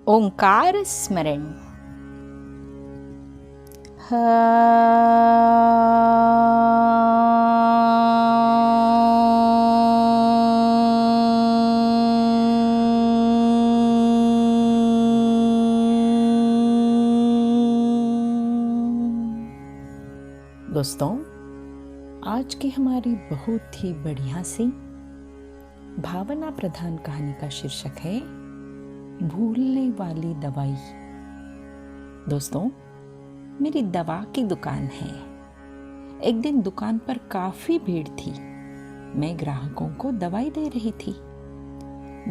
ओंकार स्मरण। दोस्तों, आज की हमारी बहुत ही बढ़िया सी भावना प्रधान कहानी का शीर्षक है भूलने वाली दवाई। दोस्तों, मेरी दवा की दुकान है। एक दिन दुकान पर काफी भीड़ थी। मैं ग्राहकों को दवाई दे रही थी।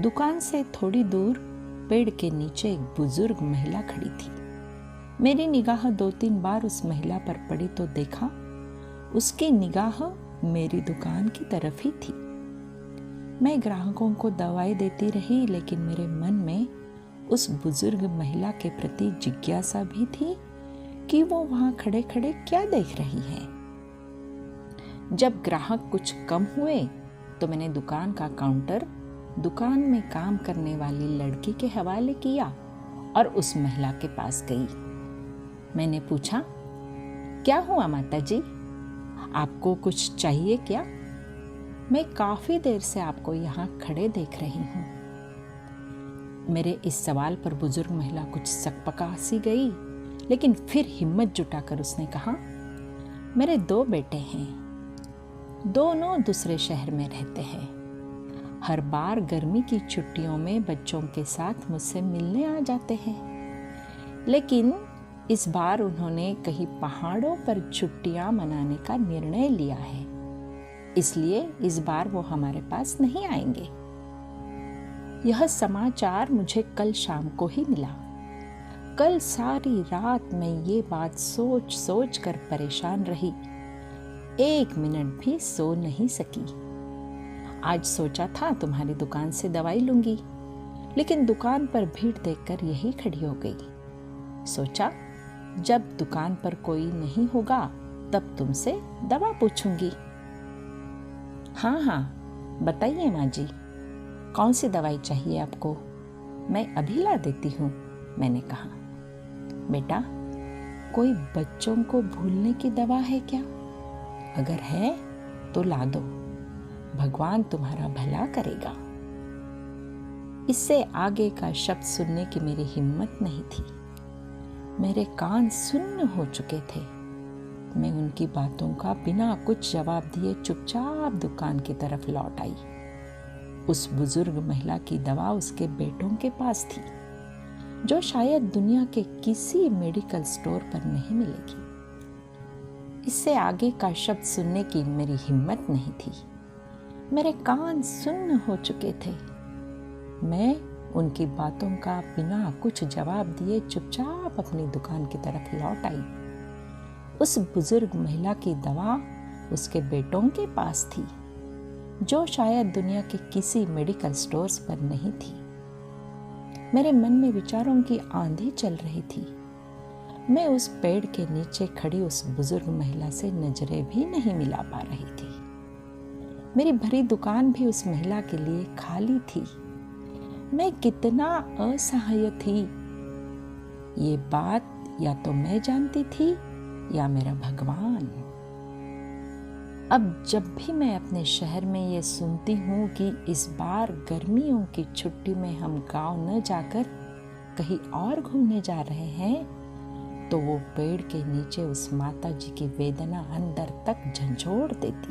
दुकान से थोड़ी दूर पेड़ के नीचे एक बुजुर्ग महिला खड़ी थी। मेरी निगाह 2-3 बार उस महिला पर पड़ी तो देखा उसकी निगाह मेरी दुकान की तरफ ही थी। मैं ग्राहकों को दवाई देती रही, लेकिन मेरे मन में उस बुजुर्ग महिला के प्रति जिज्ञासा भी थी कि वो वहां खड़े खड़े क्या देख रही है। जब ग्राहक कुछ कम हुए तो मैंने दुकान का काउंटर दुकान में काम करने वाली लड़की के हवाले किया और उस महिला के पास गई। मैंने पूछा, क्या हुआ माता जी, आपको कुछ चाहिए क्या? मैं काफी देर से आपको यहाँ खड़े देख रही हूँ। मेरे इस सवाल पर बुजुर्ग महिला कुछ सकपका सी गई, लेकिन फिर हिम्मत जुटाकर उसने कहा, मेरे 2 बेटे हैं, दोनों दूसरे शहर में रहते हैं। हर बार गर्मी की छुट्टियों में बच्चों के साथ मुझसे मिलने आ जाते हैं, लेकिन इस बार उन्होंने कहीं पहाड़ों पर छुट्टियां मनाने का निर्णय लिया है, इसलिए इस बार वो हमारे पास नहीं आएंगे। यह समाचार मुझे कल शाम को ही मिला। कल सारी रात मैं ये बात सोच सोच कर परेशान रही। 1 मिनट भी सो नहीं सकी। आज सोचा था तुम्हारी दुकान से दवाई लूंगी, लेकिन दुकान पर भीड़ देखकर यही खड़ी हो गई। सोचा जब दुकान पर कोई नहीं होगा तब तुमसे दवा पूछूंगी। हाँ, बताइए माँ जी, कौन सी दवाई चाहिए आपको? मैं अभी ला देती हूँ, मैंने कहा। बेटा, कोई बच्चों को भूलने की दवा है क्या? अगर है तो ला दो, भगवान तुम्हारा भला करेगा। इससे आगे का शब्द सुनने की मेरी हिम्मत नहीं थी। मेरे कान सुन्न हो चुके थे। मैं उनकी बातों का बिना कुछ जवाब दिए चुपचाप दुकान की तरफ लौट आई। उस बुजुर्ग महिला की दवा उसके बेटों के पास थी, जो शायद दुनिया के किसी मेडिकल स्टोर पर नहीं मिलेगी। इससे आगे का शब्द सुनने की मेरी हिम्मत नहीं थी। मेरे कान सुन्न हो चुके थे। मैं उनकी बातों का बिना कुछ जवाब दिए चुपचाप अपनी दुकान की तरफ लौट आई। उस बुजुर्ग महिला की दवा उसके बेटों के पास थी, जो शायद दुनिया के किसी मेडिकल स्टोर्स पर नहीं थी। मेरे मन में विचारों की आंधी चल रही थी। मैं उस पेड़ के नीचे खड़ी उस बुजुर्ग महिला से नजरें भी नहीं मिला पा रही थी। मेरी भरी दुकान भी उस महिला के लिए खाली थी। मैं कितना असहाय थी, ये बात या तो मैं जानती थी या मेरा भगवान। अब जब भी मैं अपने शहर में ये सुनती हूँ कि इस बार गर्मियों की छुट्टी में हम गांव न जाकर कहीं और घूमने जा रहे हैं, तो वो पेड़ के नीचे उस माता जी की वेदना अंदर तक झंझोड़ देती।